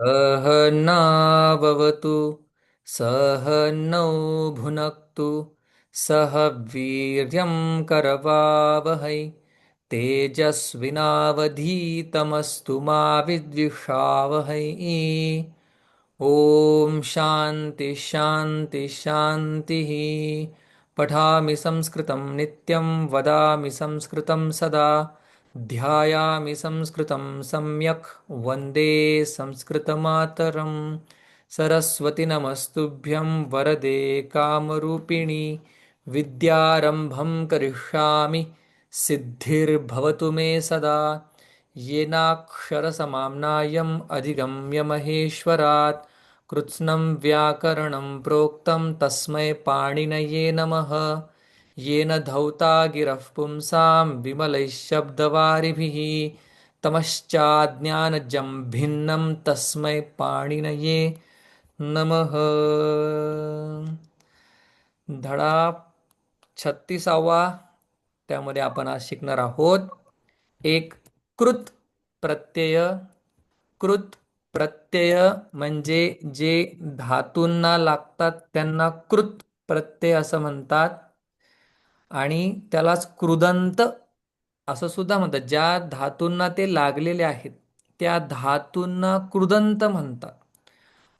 सहनाववतु सहनौ भुनक्तु सह वीर्यं करवावहै तेजस्विनावधीतमस्तु मा विद्विषावहै। ॐ शान्ति शान्ति शान्तिः। पठामि संस्कृतं नित्यं वदामि संस्कृतं सदा ध्यायामि संस्कृतं सम्यक् वन्दे संस्कृतमातरं। सरस्वति नमस्तुभ्यं वरदे कामरूपिणि विद्यारम्भं करिष्यामि सिद्धिर्भवतु मे सदा। येनाक्षरसमाम्नायम् अधिगम्य महेश्वरात् कृत्स्नं व्याकरणं प्रोक्तं तस्मै पाणिनये नमः। येन धौता गिरः पुंसां विमलैः शब्दवारिभिः तमश्चाज्ञानजं भिन्नं तस्मै पाणिनये नमः। धडा 36वा, त्यामध्ये आपण आज शिकणार आहोत एक कृत प्रत्यय। कृत प्रत्यय म्हणजे जे धातूंना लागतात त्यांना कृत प्रत्यय असं म्हणतात आणि त्यालाच कृदंत असं सुद्धा म्हणतात। ज्या धातूंना ते लागलेले आहेत त्या धातूंना कृदंत म्हणतात।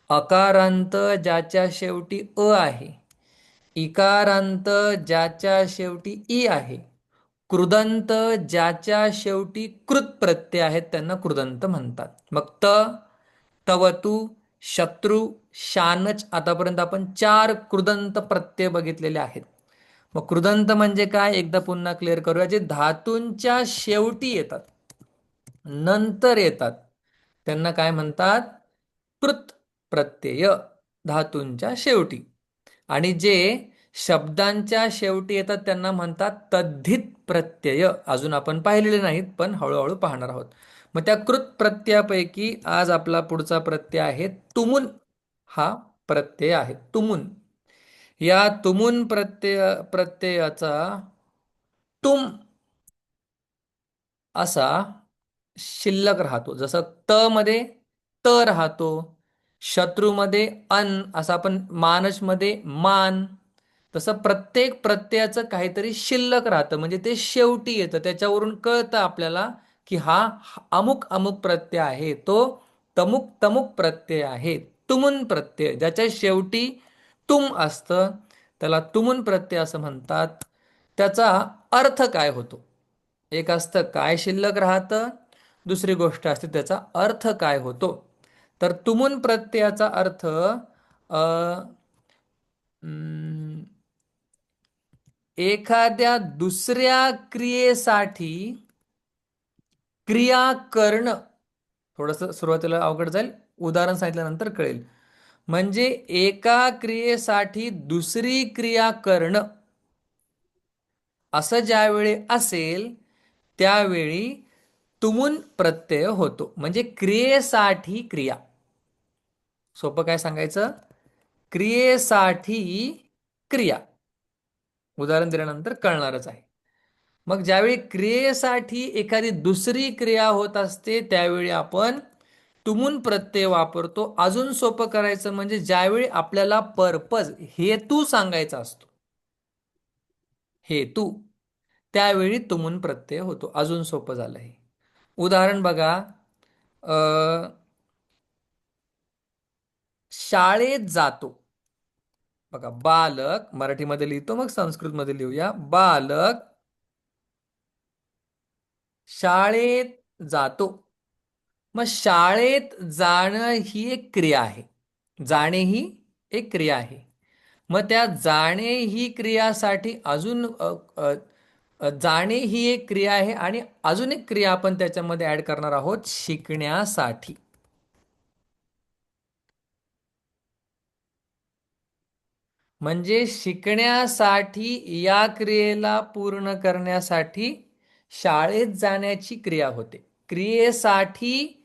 अकारांत ज्याच्या शेवटी अ आहे, इकारांत ज्याच्या शेवटी ई आहे, कृदंत ज्याच्या शेवटी कृत प्रत्यय आहेत त्यांना कृदंत म्हणतात। मग तवतु, शत्रू, शानच, आतापर्यंत आपण 4 कृदंत प्रत्यय बघितलेले आहेत। मग कृदंत म्हणजे काय एकदा पुन्हा क्लिअर करूया। जे धातूंच्या शेवटी येतात, नंतर येतात, त्यांना काय म्हणतात? कृत प्रत्यय, धातूंच्या शेवटी। आणि जे शब्दांच्या शेवटी येतात त्यांना म्हणतात तद्धित प्रत्यय। अजून आपण पाहिलेले नाहीत पण हळूहळू पाहणार आहोत। मग त्या कृत प्रत्ययापैकी आज आपला पुढचा प्रत्यय आहे तुमुन। हा प्रत्यय आहे तुमुन। या तुमुन प्रत्ययाचा तुम असा शिल्लक राहतो। जसं त मध्ये त राहतो, शत्रूमध्ये अन, असं आपण मानस मध्ये मान, तसं प्रत्येक प्रत्ययाचं काहीतरी शिल्लक राहतं, म्हणजे ते शेवटी येतं। त्याच्यावरून कळतं आपल्याला की हा अमुक अमुक प्रत्यय आहे, तो तमुक तमुक प्रत्यय आहे। तुमुन प्रत्यय ज्याच्या शेवटी तुम असतं त्याला तुमुन प्रत्यय असं म्हणतात। त्याचा अर्थ काय होतो? एक असतं काय शिल्लक राहतं, दुसरी गोष्ट असते त्याचा अर्थ काय होतो। तर तुमुन प्रत्ययाचा अर्थ अं, एखाद्या दुसऱ्या क्रियेसाठी क्रिया करणं। थोडंसं सुरुवातीला अवघड जाईल, उदाहरण सांगितल्यानंतर कळेल। म्हणजे एका क्रियेसाठी दुसरी क्रिया करणं असं ज्यावेळी असेल त्यावेळी तुमुन प्रत्यय होतो। म्हणजे क्रियेसाठी क्रिया, सोपं काय सांगायचं, क्रियेसाठी क्रिया, उदाहरण दिल्यानंतर कळणारच आहे। मग ज्यावेळी क्रियेसाठी एखादी दुसरी क्रिया होत असते त्यावेळी आपण तुमुन प्रत्यय वापरतो। अजून सोपं करायचं म्हणजे ज्यावेळी आपल्याला पर्पज, हेतू सांगायचा असतो, हेतू, त्यावेळी तुमुन प्रत्यय होतो। अजून सोपं झालं हे। उदाहरण बघा, अ, शाळेत जातो। बघा, बालक मराठीमध्ये लिहितो मग संस्कृतमध्ये लिहूया। बालक शाळेत जातो। मग शाळेत जाणं ही एक क्रिया आहे, जाणे ही एक क्रिया आहे। मग त्या जाणे ही क्रियासाठी अजून जाणे ही एक क्रिया आहे आणि अजून एक क्रिया आपण त्याच्यामध्ये ऍड करणार आहोत, शिकण्यासाठी। म्हणजे शिकण्यासाठी या क्रियेला पूर्ण करण्यासाठी शाळेत जाण्याची क्रिया होते। क्रियेसाठी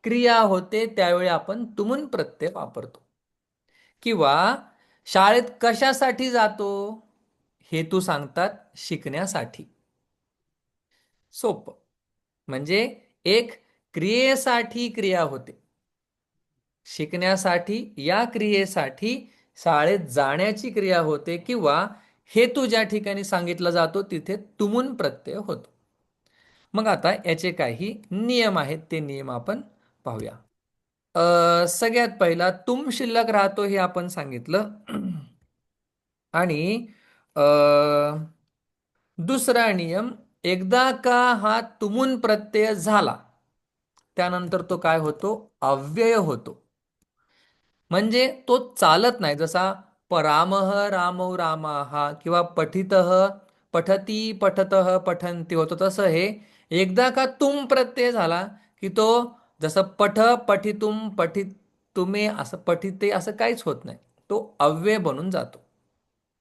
क्रिया होते त्यावेळी आपण तुमुन प्रत्यय वापरतो। किंवा शाळेत कशासाठी जातो, हेतू सांगतात शिकण्यासाठी। सोपं म्हणजे एक क्रियेसाठी क्रिया होते शिकण्यासाठी या क्रियेसाठी शाळेत जाण्याची क्रिया होते किंवा हेतू ज्या ठिकाणी सांगितला जातो तिथे तुमून प्रत्यय होतो. मग आता याचे काही नियम आहेत, ते नियम आपण पाहूया. सगळ्यात पहिला तुम शिल्लक राहतो हे आपण सांगितलं. आणि अ, दुसरा नियम, एकदा का हा तुमून प्रत्यय झाला त्यानंतर तो काय होतो, अव्यय होतो. म्हणजे तो चालत नाही. जसा परामः रामौ रामाः किंवा पठितः पठती पठतः पठन्ति होतो, तसं हे एकदा का तुम प्रत्यय झाला की तो, जसं पठ पठितुम पठितुमे असं पठिते असं काहीच होत नाही, तो अव्यय बनून जातो.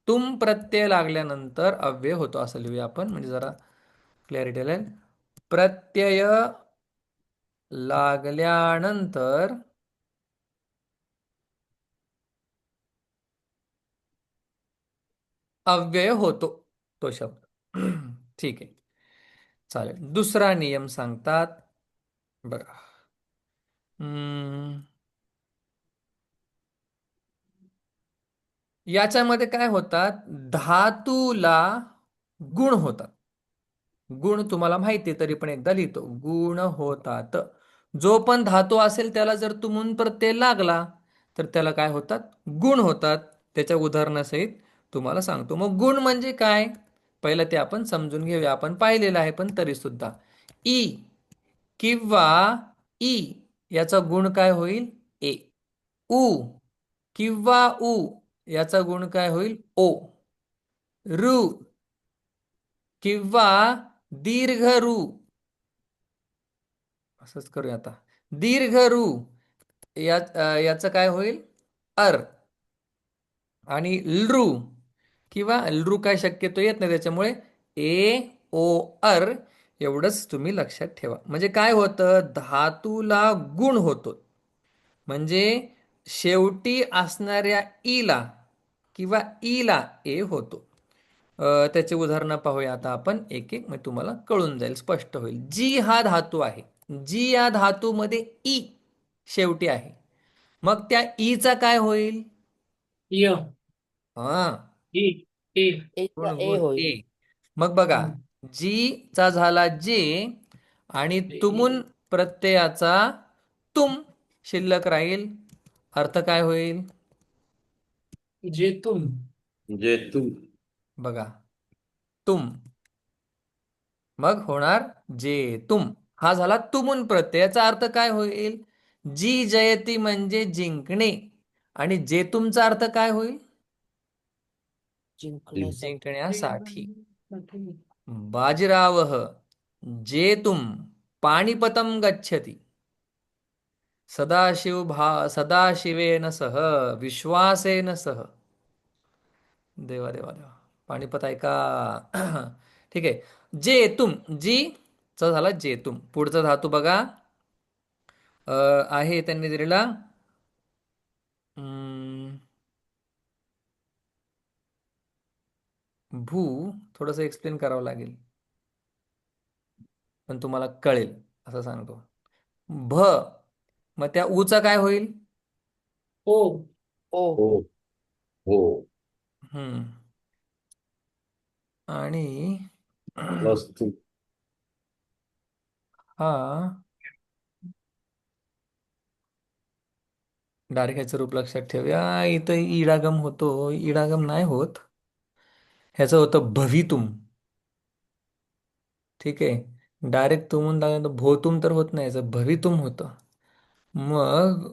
तुम प्रत्यय लागल्यानंतर अव्यय होतो असं लिहूया आपण, म्हणजे जरा क्लॅरिटी येईल. प्रत्यय लागल्यानंतर अव्यय होतो तो शब्द. ठीक आहे, चालेल. दुसरा नियम सांगतात बघा. हम्म, याच्यामध्ये काय होतात, धातूला गुण होतात. गुण तुम्हाला माहिती आहे, तरी पण एकदा लिहितो. गुण होतात. जो पण धातू असेल त्याला जर तुमून प्रत्यय लागला तर त्याला काय होतात, गुण होतात. त्याच्या उदाहरणासहित तुम्हाला सांगतो. मग गुण म्हणजे काय, पहिलं ते आपण समजून घेऊया. आपण पाहिलेलं आहे पण तरी सुद्धा. ई किंवा ई याचा गुण काय होईल, ए. उ किंवा उ याचा गुण काय होईल, ओ. रू किंवा दीर्घ रू, असंच करूया आता. दीर्घ रू याचं काय होईल, अर. आणि लृ किंवा लृ काय शक्यतो येत नाही, त्याच्यामुळे ए ओ अर एवढंच तुम्ही लक्षात ठेवा. म्हणजे काय होतं, धातूला गुण होतो. म्हणजे शेवटी असणाऱ्या ईला किंवा ईला ए होतो. त्याचे उदाहरणं पाहूया आता आपण एक एक, म्हणजे तुम्हाला कळून जाईल, स्पष्ट होईल. जी हा धातू आहे, जी या धातूमध्ये ई शेवटी आहे, मग त्या ईचा काय होईल, य हा, ई ई गुण एचा ए गुण ए. होईल. मग बघा, हम्म. जी चा झाला जे आणि ई तुमून प्रत्ययाचा तुम शिल्लक राहील. अर्थ काय होईल, जेतून जैतून. बघा, तुम, मग होणार जे तुम. हा झाला तुमून प्रत्यय. याचा अर्थ काय होईल, जी जयती म्हणजे जिंकणे, आणि जे तुमचा अर्थ काय होईल, जिंकण्यासाठी. जिंकण्यासाठी. बाजीरावः जेतुम पानिपतं गच्छति, सदाशिवेन सह विश्वासेन सह. देवा देवा देवा, पानिपत ऐका. ठीक आहे. जेतुम, जी चा झाला जेतुम. पुढचा धातू बघा, आहे त्यांनी दिलेला, अं, भू. थोडंसं एक्सप्लेन करावं लागेल पण तुम्हाला कळेल असं सांगतो. भ, मग त्या ऊचा काय होईल, ओ ओ. हो हो. हम्म. आणि वस्तू. हा डायरेक्ट ह्याचं रूप लक्षात ठेवूया. इथं इडागम होतो, इडागम नाही होत, ह्याचं होतं भवितुम. ठीक आहे, डायरेक्ट तुमून लागलं भोतुम तर होत नाही, याचं भवितुम होतं. मग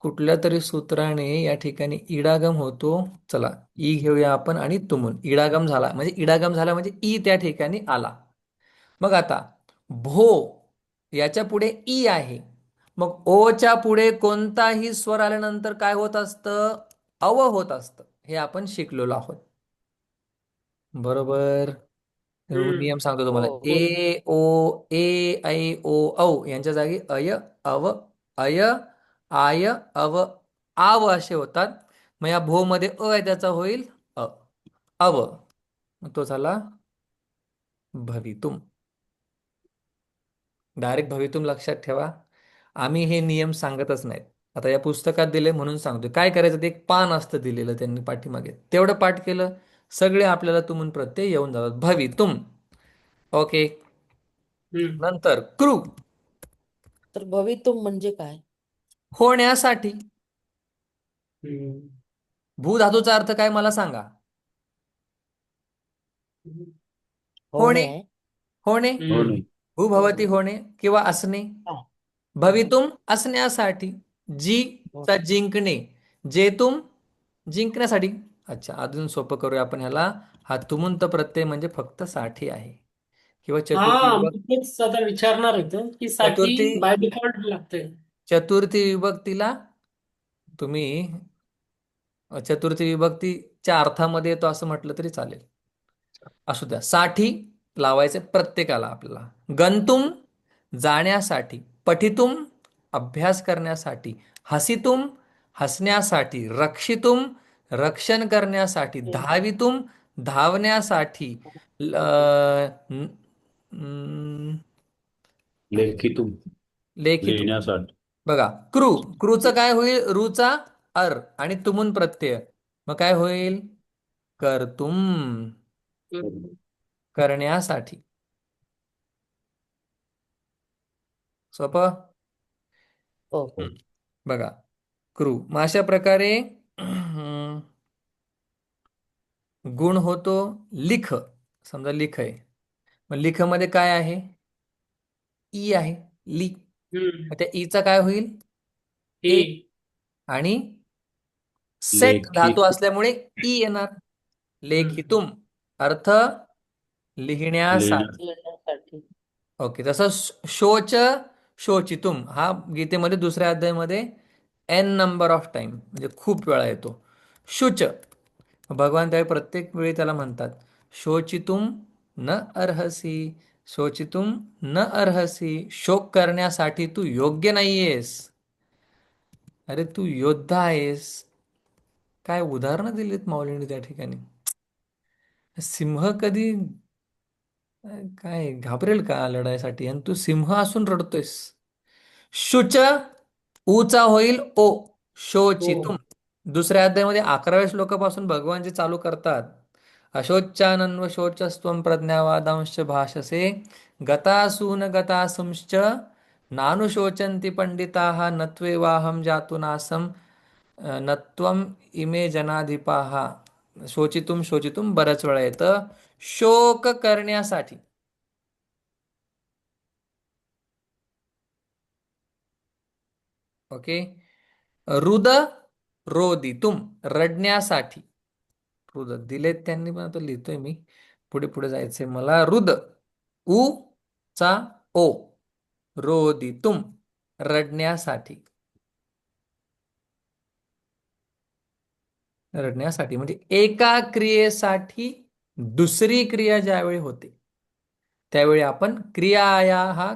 कुठल्या तरी सूत्राने या ठिकाणी इडागम होतो. चला ई घेऊया आपण आणि तुमून इडागम झाला, म्हणजे इडागम झाला म्हणजे ई त्या ठिकाणी आला. मग आता भो याच्या पुढे ई आहे, मग ओच्या पुढे कोणताही स्वर आल्यानंतर काय होत असतं, अव होत असतं. हे आपण शिकलेलो आहोत, बरोबर. हम्म नियम सांगतो तुम्हाला. हो. ए ओ ए ऐ ओ औ यांच्या जागी अय अव अय आय अव आव असे होतात. मग या भो मध्ये अ आहे, त्याचा होईल अ, अव. मग तो झाला भवितुम. डायरेक्ट भवितुम लक्षात ठेवा. आम्ही हे नियम सांगतच नाहीत, आता या पुस्तकात दिले म्हणून सांगतोय. काय करायचं, ते एक पान असतं दिलेलं त्यांनी पाठीमागे, तेवढं पाठ केलं, सगळे आपल्याला तुमून प्रत्यय येऊन जातात. भवी तुम. ओके. हम्म. नंतर क्रू, तर भवितुम म्हणजे काय? होण्यासाठी. हम्म. भू धातूचा अर्थ काय मला सांगा? होणे होणे. आहे. होणे. हो नाही. भूभवती होणे किंवा असणे. हा. भवितुम असण्यासाठी. जी चा जिंकणे. जेतुम जिंकण्यासाठी. अच्छा, अजून सोपं करूया आपण ह्याला. हा तुमुंत प्रत्यय म्हणजे फक्त साठी आहे किंवा चतुर्थी हा, विभक्ती. मी तेच आता विचारणार होतो की साठी चतुर्थी बाय डिफॉल्ट लागतंय. चतुर्थी विभक्तीला तुम्ही चतुर्थी विभक्तीच्या अर्थामध्ये येतो असं म्हटलं तरी चालेल. असू द्या. साठी लावायचे प्रत्येकाला आपल्याला. गंतुम जाण्यासाठी. पठितुम अभ्यास करण्यासाठी. हसितुम हसण्यासाठी. रक्षितुम रक्षण करण्यासाठी. धावितुम धावण्यासाठी. न- न- लेखितून लेखितुम. लिहिण्यासाठी. बघा, क्रूचं काय होईल? रूचा अर आणि तुमून प्रत्यय, मग काय होईल? कर्तुम करण्यासाठी. सोपं. हो. हम्म. बघा, मग अशा प्रकारे गुण होतो. लिख, समजा लिख आहे, मग लिख मध्ये काय आहे? ई आहे. ली. हम्म. मग त्या ईचा काय होईल? हे. ए. आणि सेट धातू लेखित असल्यामुळे ई येणार. हम्म. लेखितुम अर्थ लिहिण्यासाठी. लिहिण्यासाठी. लिहिण्यासाठी. ओके. तसं शोच शोचितुम हा गीतेमध्ये दुसऱ्या अध्यायामध्ये एन नंबर ऑफ टाइम म्हणजे खूप वेळा येतो. शुच, भगवान त्यावेळी प्रत्येक वेळी त्याला म्हणतात, शोचितुम न अर्हसी. शोचितुम न अर्हसी, शोक करण्यासाठी तू योग्य नाहीयेस. अरे तू योद्धा आहेस. काय उदाहरणं दिलीत माऊलींनी त्या ठिकाणी. सिंह कधी काय घाबरेल का लढाईसाठी, आणि तू सिंह असून रडतोयस. शुच, ऊचा होईल ओ. हो. शोचितुम. दुसऱ्या अध्यायामध्ये 11व्या श्लोकापासून भगवान जे चालू करतात, अशोचानन्व शोचस्त्वं प्रज्ञावादांश्च भाषसे गतासून गतासुंश्च नानुशोचन्ति पंडिताः नत्वेवाहं जातु नासं नत्वम इमे जनाधिपाः. शोचितुम शोचितुम बऱ्याच वेळा येतं शोक करण्यासाठी. ओके. रुद रोदितुम रडण्यासाठी. रुद दिलेत त्यांनी पण आता लिहितोय मी. पुढे पुढे जायचंय मला. रुद, उ चा ओ. रोदितुम रडण्यासाठी. रडण्यासाठी म्हणजे एका क्रियेसाठी दुसरी क्रिया ज्यावेळी होते त्यावेळी आपण क्रियाया हा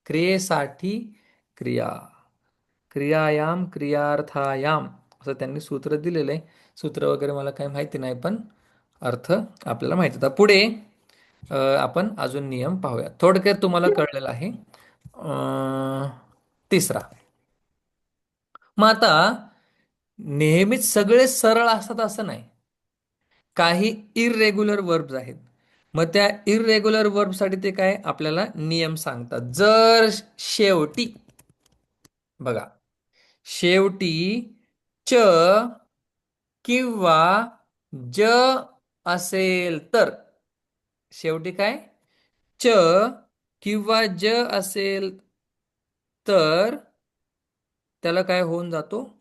क्रियेसाठी क्रिया. क्रियायाम क्रियार्थायाम असं त्यांनी सूत्र दिलेलं आहे. सूत्र वगैरे मला काही माहिती नाही, पण अर्थ आपल्याला माहिती होता. पुढे आपण अजून नियम पाहूया. थोडक्यात तुम्हाला कळलेलं आहे. तिसरा. मग आता नेहमीच सगळे सरळ असतात असं नाही. काही इररेग्युलर वर्ब्स आहेत. मग त्या इररेग्युलर वर्बसाठी ते काय आपल्याला नियम सांगतात. जर शेवटी, बघा, शेवटी च किंवा ज असेल तर, शेवटी काय च किंवा ज असेल तर त्याला काय होऊन जातो?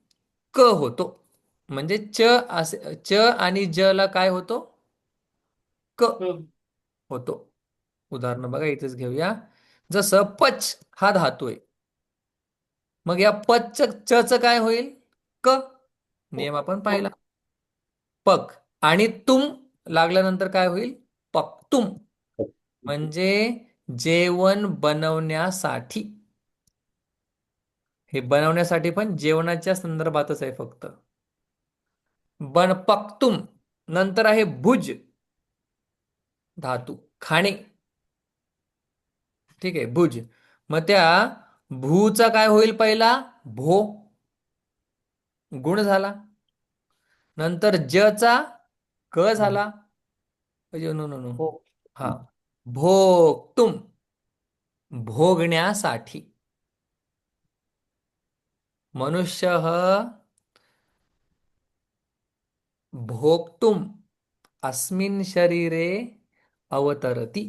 क होतो. म्हणजे च आणि ज ला काय होतो? क हो. होतो. उदाहरण बघा, इथेच घेऊया. जसं पच हा धातू आहे, मग या पच च काय होईल? क. नियम आपण पाहिला. पक आणि तुम लागल्यानंतर काय होईल? पक्तुम. म्हणजे जेवण बनवण्यासाठी. हे बनवण्यासाठी पण जेवणाच्या संदर्भातच आहे फक्त. पक्तुम नंतर आहे भुज धातू, खाणे. ठीक आहे, भुज. मग त्या भूचा काय होईल पहिला? भो. गुण झाला. नंतर जचा क झाला. Ajay, no no no. हो. हा. भोक्तुम, भोगण्यासाठी. मनुष्य भोक्तुम अस्मिन् शरीरे अवतरती.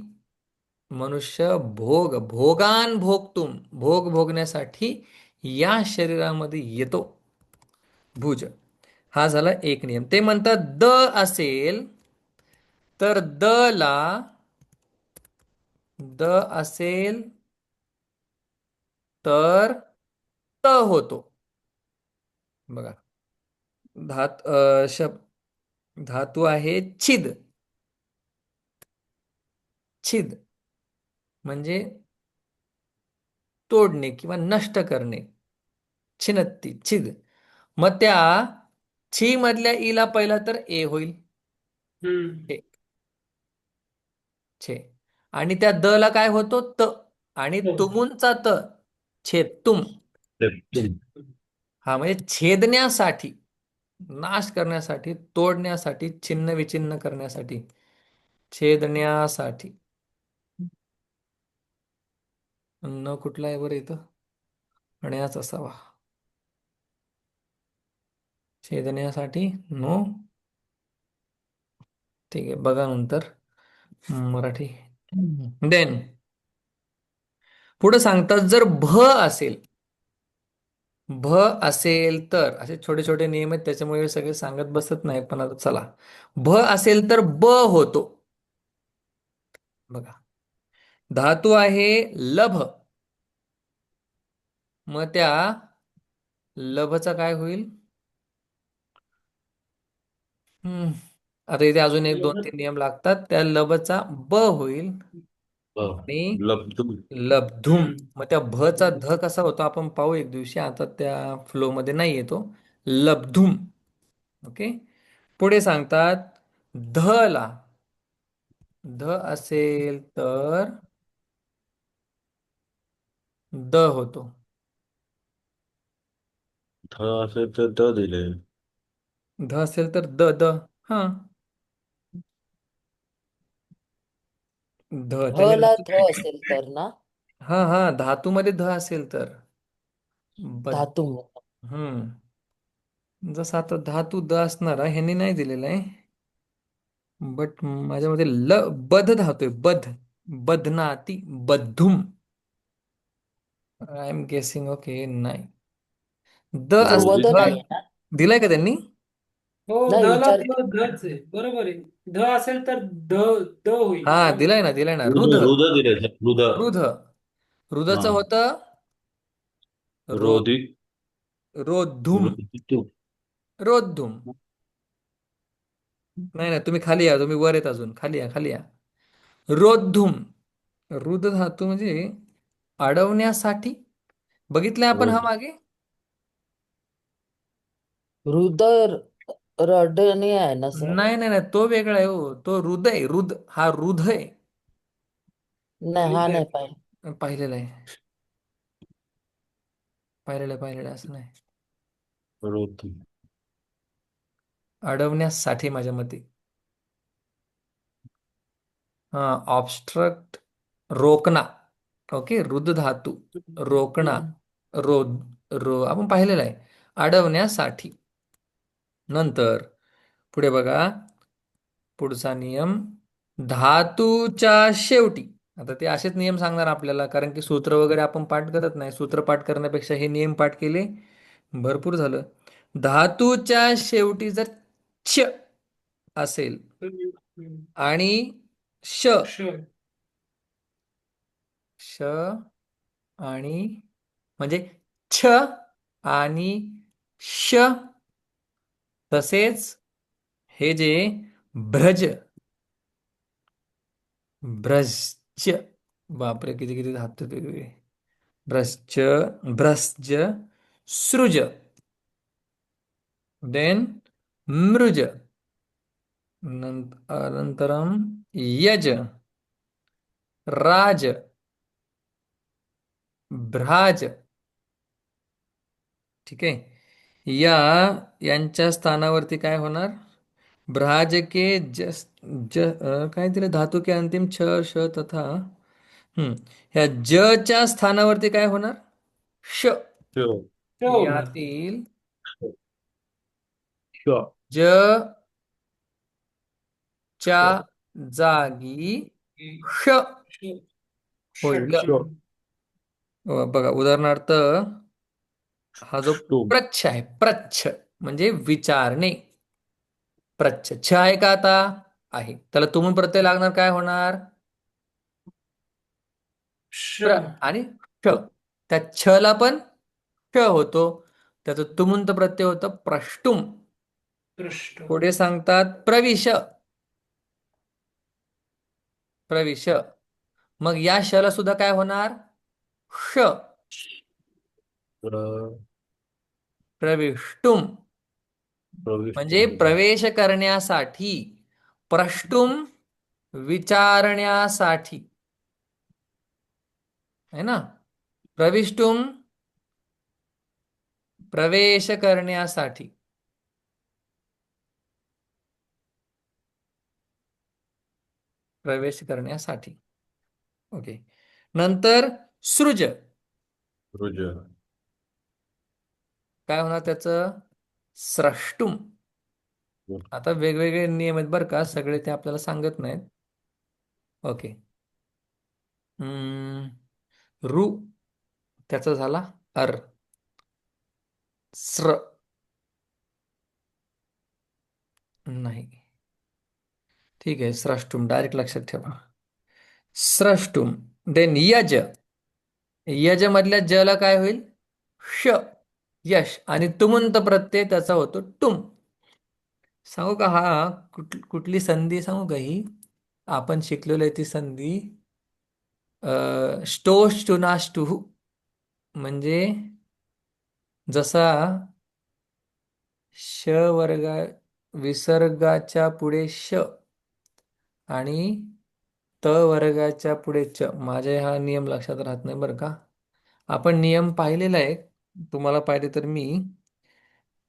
मनुष्य भोगान भोगतुम, भोग भोगण्यासाठी या शरीरामध्ये येतो. भुज. हा झाला एक नियम. ते म्हणतात द असेल तर द ला, द असेल तर त होतो. बघा, धातू आहे छिद. छिद म्हणजे तोडणे किंवा नष्ट करणे. छिनत्ती, छिद. मग त्या छी मधल्या ईला पहिला तर ए होईल. हम्म. छे, छे. आणि त्या द ला काय होतो त. आणि हो. तुमुंचा त, छेदतुम. लेफ्टून. हा म्हणजे छेदण्यासाठी, नाश करण्यासाठी, तोडण्यासाठी, छिन्न विछिन्न करण्यासाठी, छेदण्यासाठी. न कुठला आहे बरं इथं, आणि याच असावा. छेदण्यासाठी नो. ठीक आहे, बघा नंतर मराठी. देन पुढे सांगतात जर भ असेल, भ असेल तर असे छोटे छोटे नियम आहेत, त्याच्यामुळे सगळे सांगत बसत नाही, पण आता चला. भ असेल तर ब होतो. बघा, धातू आहे लभ. मग त्या लभचा काय होईल? हम्म आता इथे अजून एक दोन तीन नियम लागतात. त्या लभचा ब होईल. आणि लब्धूम. लब्धुम. हम्म. मग त्या भचा ध कसा होतो आपण पाहू एक दिवशी, आता त्या फ्लो मध्ये नाही येतो. लब्धुम. ओके. पुढे सांगतात ध ला, ध असेल तर द होतो. ध असेल तर द दिले. ध असेल तर द, द. हा, ध ध त्याने ला ध असेल तर ना, हा हा, धातूमध्ये ध असेल तर बद. धातू. जसं आता धातू द असणारा ह्यांनी नाही दिलेला आहे, बट माझ्यामध्ये ल बध धातू आहे. बध, बधनाती, बद्धुम. I am guessing. ओके, नाही. द तो असं वध रोजी. नाही ना. दिलाय का त्यांनी? हो, ध नाही ला विचारते. ध धच आहे. बरोबर आहे. ध असेल तर ध द होईल. हा, बरोबर. दिलाय ना, दिलाय ना. रुध रुध, रुध दिले. रुध. रुध. हा. रुधचं होतं रो, रोधी. रोधुम, रोधितू. रोधुम. नाही नाही, तुम्ही खाली या, तुम्ही वर येत अजून. खाली या, खाली या. रोधुम. रुध धातू म्हणजे अडवण्यासाठी. बघितलंय आपण हा रोध. मागे. रुदर रडणे आहे ना सर. नाही नाही नाही, तो वेगळा आहे हो. तो हृदय, रुध हा हृदय. नाही हा हृदय. नाही पाहिजे. पाहिलेलं आहे, पाहिलेलं आहे, पाहिलेलं आहे. असं नाही. रोधी. अडवण्यासाठी माझ्या मते. हा, ऑब्स्ट्रक्ट, रोकणा. ओके, रुध धातू, रोकणा. रो, आपण पाहिलेलं आहे, अडवण्यासाठी. नंतर पुढे बघा, पुढचा नियम धातूच्या शेवटी. आता ते असेच नियम सांगणार आपल्याला, कारण की सूत्र वगैरे आपण पाठ करत नाही. सूत्र पाठ करण्यापेक्षा हे नियम पाठ केले भरपूर झालं. धातूच्या शेवटी जर च असेल हम्म. आणि श, श. श आणि म्हणजे छ आणि श. तसेच हे जे भ्रज, भ्रश्च. बापरे, किती किती धातू वेगवेगळे. भ्रश्च, भ्रश्च, सृज. देन मृज. अनंतरम यज, राज, भ्राज. ठीक आहे. यांच्या स्थानावरती काय होणार? ब्राज के काय दिलं? धातू के अंतिम छ श तथा ह्या च्या स्थानावरती काय होणार? श. श होणार. यातील श ज च्या जागी श होईल. षट. बघा उदाहरणार्थ हा जो ष्टुम प्रच्छ आहे, प्रच्छ म्हणजे विचारणे. प्रच्छ छ आहे का आता? आहे. त्याला तुमून प्रत्यय लागणार, काय होणार? श. प्र आणि श. त्या छ ला पण श होतो, त्याचं तुमुंत प्रत्यय होतं प्रष्टुम. पृष्ठ. पुढे सांगतात प्रविश. प्रविश. मग या शला सुद्धा काय होणार? श. प्र प्रविष्टुम म्हणजे प्रविष्टुम प्रवेश करण्यासाठी. प्रष्टुम विचारण्यासाठी, है ना? प्रविष्टुम प्रवेश करण्यासाठी. प्रवेश करण्यासाठी. ओके. नंतर सृज. रुज काय होणार त्याचं? स्रष्टुम. आता वेगवेगळे नियम आहेत बरं का, सगळे ते आपल्याला सांगत नाहीत. ओके. रु त्याचा झाला अर. स्र नाही, ठीक आहे. स्रष्टुम डायरेक्ट लक्षात ठेवा. स्रष्टुम. देन यज. यज मधल्या ज ला काय होईल? श. यश. आणि तुमुंत प्रत्यय त्याचा होतो टुम. सांगू का हा कुठली संधी सांगू का? ही आपण शिकलेलो आहे ती संधी स्टोष्टुनाष्टुः. म्हणजे जसा श वर्गा विसर्गाच्या पुढे श आणि त वर्गाच्या पुढे च. माझ्या हा नियम लक्षात राहत नाही बरं का. आपण नियम पाहिलेला आहे, तुम्हाला पाहिजे तर मी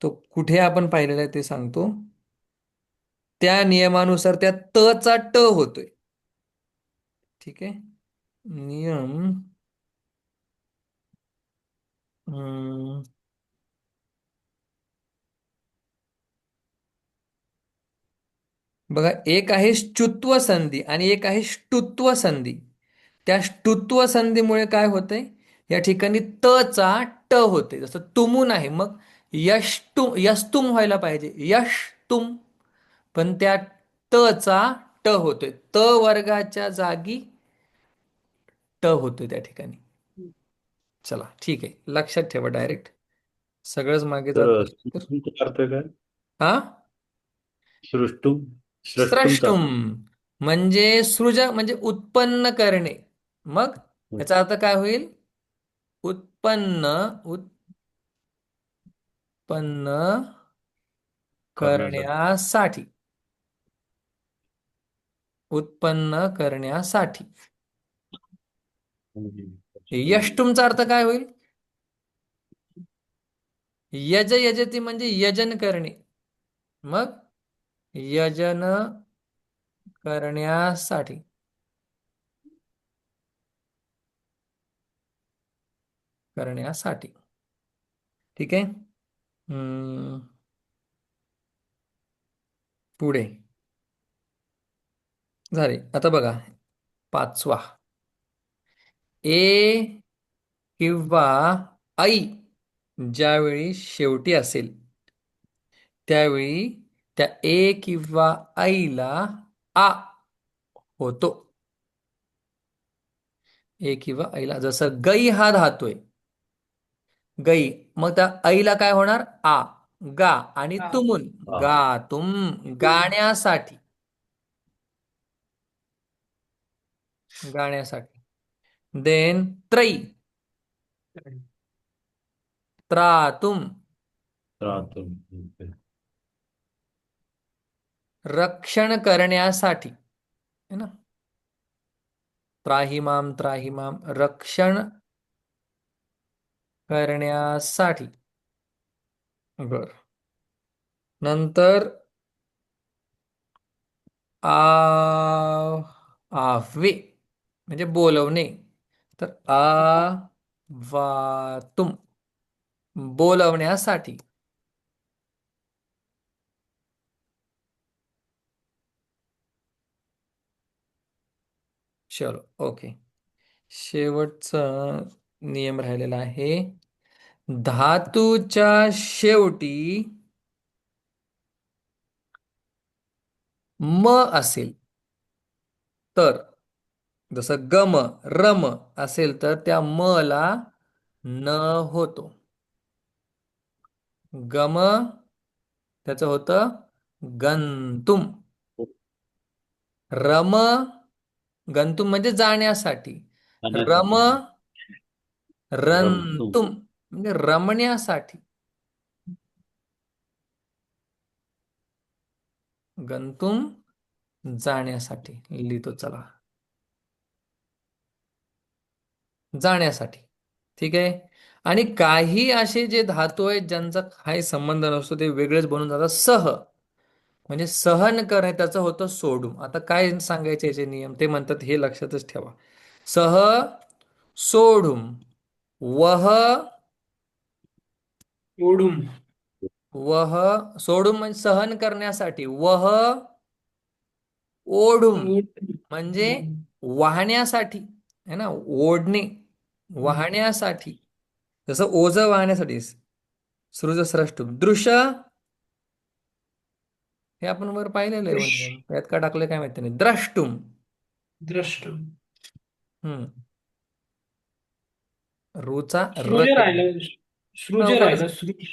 तो कुठे आपण पाहिलेला आहे ते सांगतो. त्या नियमानुसार त्या त चा ट होतोय. ठीक आहे. नियम बघा, एक आहे श्चुत्व संधी आणि एक आहे ष्टुत्व संधी. त्या ष्टुत्व संधीमुळे काय होतंय? या ठिकाणी त चा ट होते. जसं तुमून आहे, मग यस्तुम व्हायला पाहिजे, यशतुम. पण त्या त चा ट होतोय. त वर्गाच्या जागी ट होतोय त्या ठिकाणी. चला ठीक आहे, लक्षात ठेवा. डायरेक्ट सगळंच मागे जात तर असेल तर. सृष्टुमचा अर्थ काय? हा, सृष्टुम सृष्टुमचा स्रष्टुम म्हणजे सृज म्हणजे उत्पन्न करणे. मग याचा अर्थ काय होईल? उत्पन्न करण्यासाठी करण्यासाठी. उत्पन्न करण्यासाठी. यष्टुमचा अर्थ काय होईल? यज यजती म्हणजे यजन करणे. मग यजन करण्यासाठी. करण्यासाठी. ठीक आहे. पुढे झाले. आता बघा पाचवा. ए किंवा आई ज्यावेळी शेवटी असेल त्यावेळी त्या ए किंवा आईला आ होतो. ए किंवा आईला, जसं गई हा धातू आहे, गई. मग त्या आईला काय होणार? आ. गा आणि आ. तुमून आ. गा तुम गाण्यासाठी. गाण्यासाठी. देन त्रयी. त्रातुम त्रातुम रक्षण करण्यासाठी, है ना? त्राहिमाम त्राहिमाम रक्षण करण्यासाठी. बर. नंतर आ आवे म्हणजे बोलवणे. तर वातुम बोलवण्यासाठी. चलो ओके. शेवटचा नियम राहिलेला आहे. धातूच्या शेवटी म असेल तर, जसं गम रम असेल तर त्या म ला न होतो. गम त्याचं होतं गंतुम. रम गंतुम म्हणजे जाण्यासाठी. रम जाण्यासाठी रमतुम रंतुम म्हणजे रमण्यासाठी. गंतुम जाण्यासाठी लिहितो चला. जाण्यासाठी. ठीक आहे. आणि काही असे जे धातू आहेत ज्यांचा काही संबंध नसतो ते वेगळेच बनून जातात. सह म्हणजे सहन करणे त्याचं होतं सोडून. आता काय सांगायचे याचे नियम ते म्हणतात हे लक्षातच ठेवा. सह सोडून. वह ओढून. वह सोडून म्हणजे सहन करण्यासाठी. वह ओढून म्हणजे वाहण्यासाठी है ना. ओढणे वाहण्यासाठी. जसं ओझ वाहण्यासाठी. सृजस्रष्टू. दृश्य हे आपण वर पाहिलेलं आहे दृश्य. नियम. यात का टाकलं काय माहिती नाही. द्रष्टुम. द्रष्टुम. हम्म. रुचा र सृज राहिलं. हा, सृज वरच राहिलं. सृज.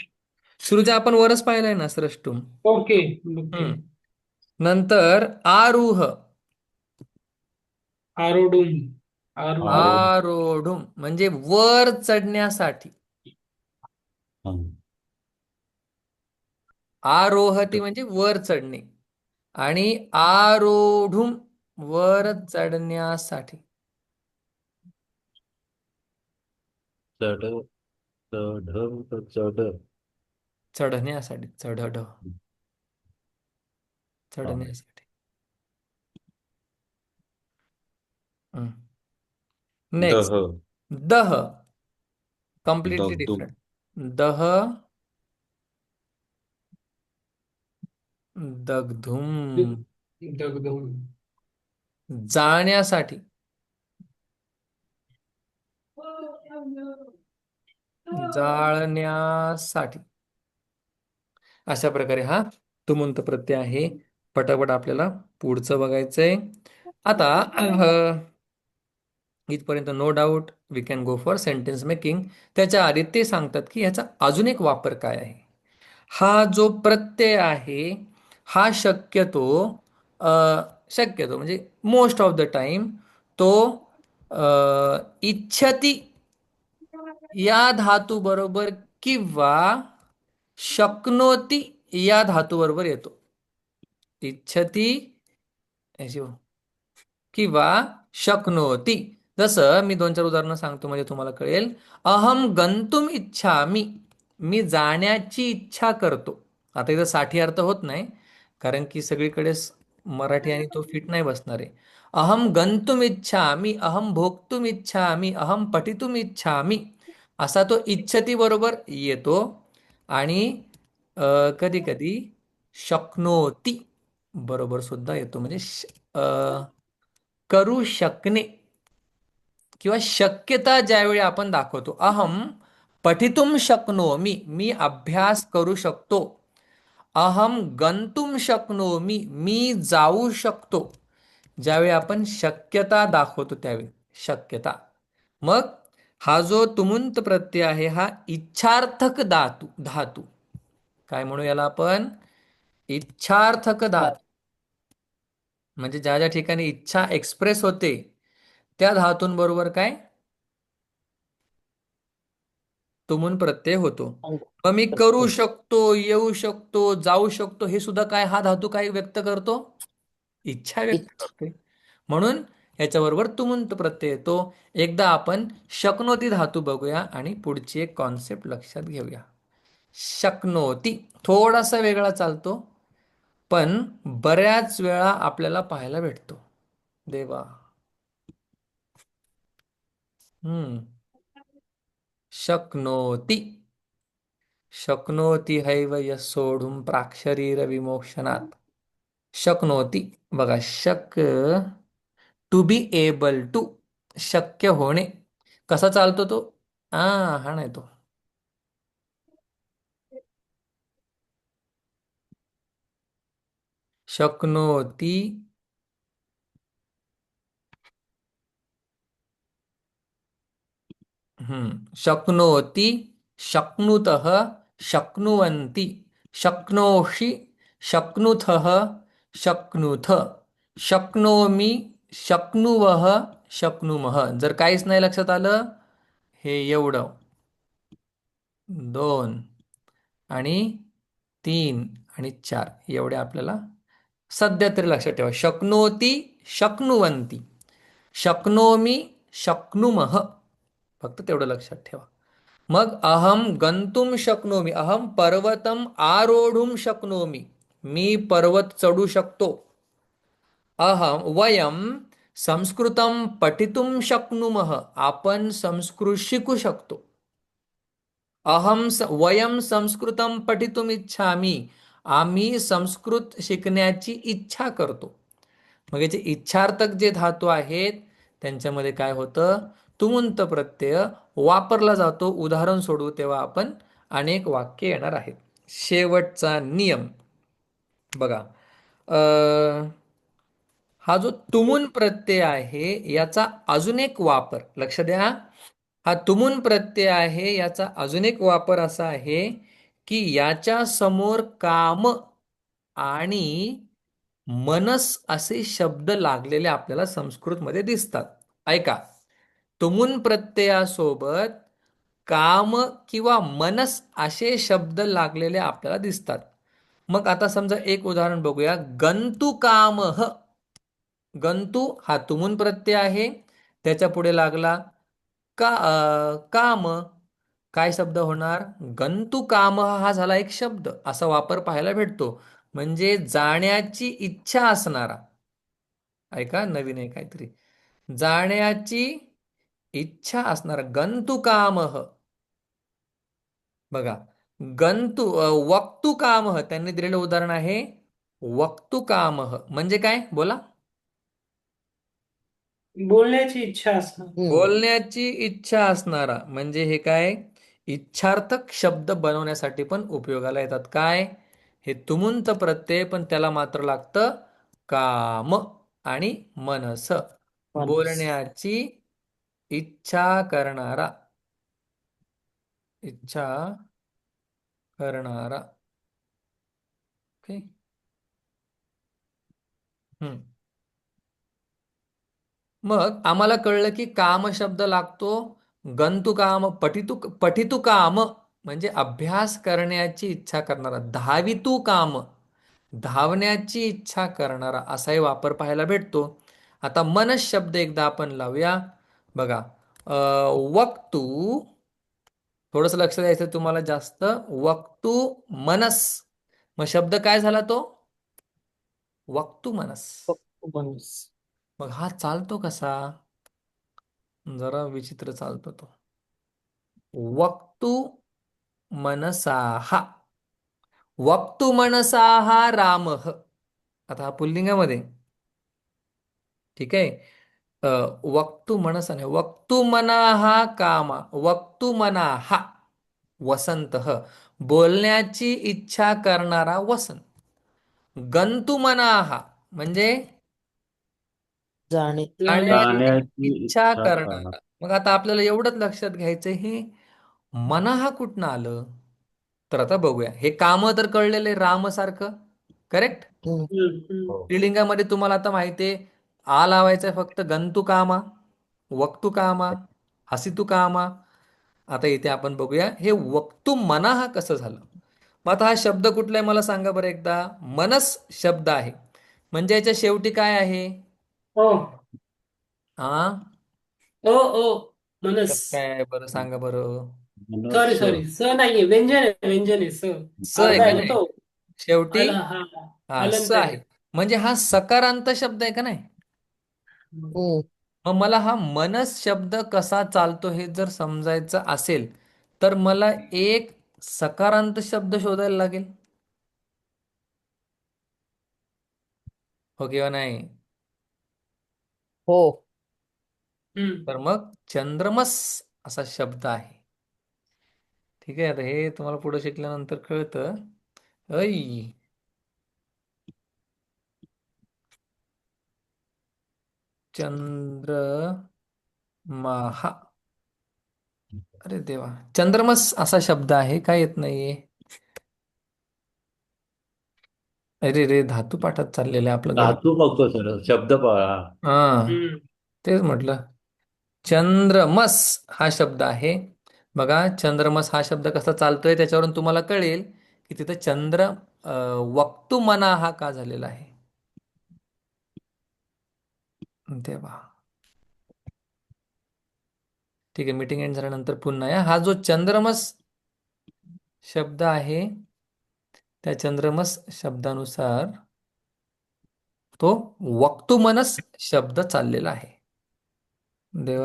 सृजा आपण वरच पाहिलंय ना स्रष्टुम. Okay okay. हम्म. नंतर आरूह. आरोडून. आरोह. आरोह आरोढुम म्हणजे वर चढण्यासाठी. आरोहती म्हणजे वर चढणे. आणि आरोढुम वर चढण्यासाठी. चढ चढ चढ चढण्यासाठी. चढढ हा. चढण्यासाठी. नेक्स्ट दह दह. कम्प्लिटली दगदुम डिफरंट. दह दगधुम दगदून. जाण्यासाठी. जाळण्यासाठी. अशा प्रकारे हा तुमुंत प्रत्यय आहे. पटापट आपल्याला पुढचं बघायचंय. आता इथपर्यंत no doubt we can go for sentence making. त्याच्या आधी ते सांगतात की ह्याचा अजून एक वापर काय आहे. हा जो प्रत्यय आहे हा शक्यतो अ, शक्यतो म्हणजे मोस्ट ऑफ द टाइम तो इच्छती या धातू बरोबर किंवा शक्नोती या धातू बरोबर येतो. इच्छती किंवा शक्नोती. जसं मी 2-4 उदाहरणं सांगतो म्हणजे तुम्हाला कळेल. अहम गंतुम इच्छामि मी जाण्याची इच्छा करतो. आता इथं साठी अर्थ होत नाही कारण की सगळीकडे मराठी आणि तो फिट नाही बसणार आहे. अहम गंतुम इच्छामि, अहम भोक्तुम इच्छामि, अहम पठितुम इच्छामि असा तो इच्छती बरोबर येतो. आणि कधी कधी शक्नोती बरोबर सुद्धा येतो. म्हणजे करू शकणे किंवा शक्यता ज्यावेळी आपण दाखवतो. अहम पठितुम शक्नोमि मी अभ्यास करू शकतो. अहम गंतुम शक्नोमि मी जाऊ शकतो. ज्यावेळी आपण शक्यता दाखवतो त्यावेळी शक्यता. मग हा जो तुमुंत प्रत्यय आहे हा इच्छार्थक धातू काय म्हणू याला आपण. इच्छार्थक धातू म्हणजे ज्या ज्या ठिकाणी इच्छा एक्सप्रेस होते त्या धातूंबरोबर काय तुमून प्रत्यय होतो. मग मी करू शकतो, येऊ शकतो, जाऊ शकतो हे सुद्धा काय हा धातू काय व्यक्त करतो. इच्छा व्यक्त करते. म्हणून याच्याबरोबर तुमुंत प्रत्यय येतो. एकदा आपण शक्नोती धातू बघूया आणि पुढची एक कॉन्सेप्ट लक्षात घेऊया. शक्नोती थोडासा वेगळा चालतो, पण बऱ्याच वेळा आपल्याला पाहायला भेटतो. देवा. हम्म. शक्नोती. शक्नोती हैव यः सोढुं प्राक्शरीरविमोक्षणात्. शक्नोती बघा, टू बी एबल टू, शक्य होणे. कसा चालतो तो? हा नाही तो. शक्नोती. शक्नोति, शक्नुतः, शक्नुवन्ति, शक्नोषि, शक्नुथः, शक्नुथ, शक्नोमि, शक्नुवः, शक्नुमः. जर काहीच नाही लक्षात आलं, हे एवढं 2 आणि 3 आणि 4 एवढे आपल्याला सध्या तरी लक्षात ठेवा. शक्नोति, शक्नुवन्ति, शक्नोमि, शक्नुमः. फक्त तेवढं लक्षात ठेवा. मग अहम गंतुम शक्नोमी, अहम पर्वतम आरोढुम शक्नोमी, मी पर्वत चढू शकतो. वयम संस्कृतम पठितुम शक्नुमः, आपण संस्कृत शिकू शकतो. वयम संस्कृतम पठितुम इच्छामी, आम्ही संस्कृत शिकण्याची इच्छा करतो. मग याचे इच्छार्थक जे धातू आहेत त्यांच्यामध्ये काय होतं, तुमुंत प्रत्यय वापरला जातो. उदाहरण सोडवू तेव्हा आपण अनेक वाक्य येणार आहेत. शेवटचा नियम बघा. हा जो तुमुन प्रत्यय आहे याचा अजून एक वापर लक्ष द्या. हा तुमुन प्रत्यय आहे याचा अजून एक वापर असा आहे की याच्या समोर काम आणि मनस असे शब्द लागलेले आपल्याला संस्कृतमध्ये दिसतात. ऐका, तुमुन प्रत्ययासोबत काम किंवा मनस असे शब्द लागलेले आपल्याला दिसतात. मग आता समजा एक उदाहरण बघूया. गंतु कामः, गंतु हा तुमुन प्रत्यय आहे, त्याच्या पुढे लागला काम, काय शब्द होणार? गंतु काम हा झाला एक शब्द. असा वापर पाहायला भेटतो. म्हणजे जाण्याची इच्छा असणारा. ऐका, नवीन आहे काहीतरी. जाण्याची इच्छा असणारा गंतु काम. बघा, वक्तु काम, त्यांनी दिलेलं उदाहरण आहे वक्तु काम. म्हणजे काय? बोला. बोलण्याची इच्छा असणं. बोलण्याची इच्छा असणारा. म्हणजे हे काय? इच्छार्थक शब्द बनवण्यासाठी पण उपयोगाला येतात. काय? हे तुमुंत प्रत्यय, पण त्याला मात्र लागतं काम आणि मनस. मनस. बोलण्याची इच्छा करणारा, इच्छा करणारा. ओके. मग आम्हाला कळलं की काम शब्द लागतो. गंतु काम, पठितु काम म्हणजे अभ्यास करण्याची इच्छा करणारा. धावितु काम, धावण्याची इच्छा करणारा असाही वापर पाहायला भेटतो. आता मनस शब्द एकदा आपण लावूया. बघा, वक्तु, थोडंसं लक्ष द्यायचं तुम्हाला जास्त. वक्तु मनस, मग शब्द काय झाला तो? वक्तु मनस. मनस. मग हा चालतो कसा? जरा विचित्र चालतो तो. वक्तु मनसाः, वक्तु मनसाः रामः. आता हा पुल्लिंगामध्ये, ठीक आहे. वक्तु मनसाने, वक्तु मनाः कामा, वक्तु मनाः वसंतः, बोलण्याची इच्छा करणारा वसंत. गंतु मनाः म्हणजे जाण्याची जाण्याची इच्छा इच्छा करणं. करणारा. मग आता आपल्याला एवढंच लक्षात घ्यायचं, हे मना हा कुठनं आलं? तर आता बघूया. हे काम तर कळलेले राम सारखं, करेक्ट. हो. स्त्रीलिंगामध्ये तुम्हाला आता माहितीये, आ लावायचा फक्त गंतु कामा, वक्तु कामा, हसितु कामा. आता इथे आपण बघूया हे वक्तु मना हा कसं झालं. मग आता हा शब्द कुठला आहे मला सांगा बरं एकदा. मनस शब्द आहे. म्हणजे याच्या शेवटी काय आहे? ओ हा, ओ ओ मनस. काय आहे बरं, सांगा बरं. सॉरी मनस सॉरी, स नाहीये, व्यंजन आहे, स. स आहे अर्धा का आहे ना नाही? तो. शेवटी हा. हा स हलंत आहे. आहे. म्हणजे हा सकारांत शब्द आहे का नाही? हम्म. मग मला हा मनस शब्द कसा चालतो हे जर समजायचं असेल तर मला एक सकारांत शब्द शोधायला लागेल. हो किंवा नाही? हो. हम्म. तर मग चंद्रमस असा शब्द आहे. ठीक आहे, आता हे तुम्हाला पुढे शिकल्यानंतर कळतं. ऐ चंद्रमाहा. अरे देवा, चंद्रमस असा शब्द आहे, काय येत नाहीये. अरे रे, धातू पाठात चाललेलं आहे आपलं गड. धातू बघतो सर, शब्द पहा. हा, हम्म. तेच म्हटलं. चंद्रमस हा शब्द आहे. बघा, चंद्रमस हा शब्द कसा चालतोय त्याच्यावरून तुम्हाला कळेल की तिथं चंद्र वक्तुमना हा का झालेला आहे. देवा. ठीक आहे, मीटिंग एंड झाल्यानंतर पुन्हा या. हा जो चंद्रमस शब्द आहे त्या चंद्रमस शब्दानुसार तो वक्तुमनस शब्द चाललेला आहे. देवा.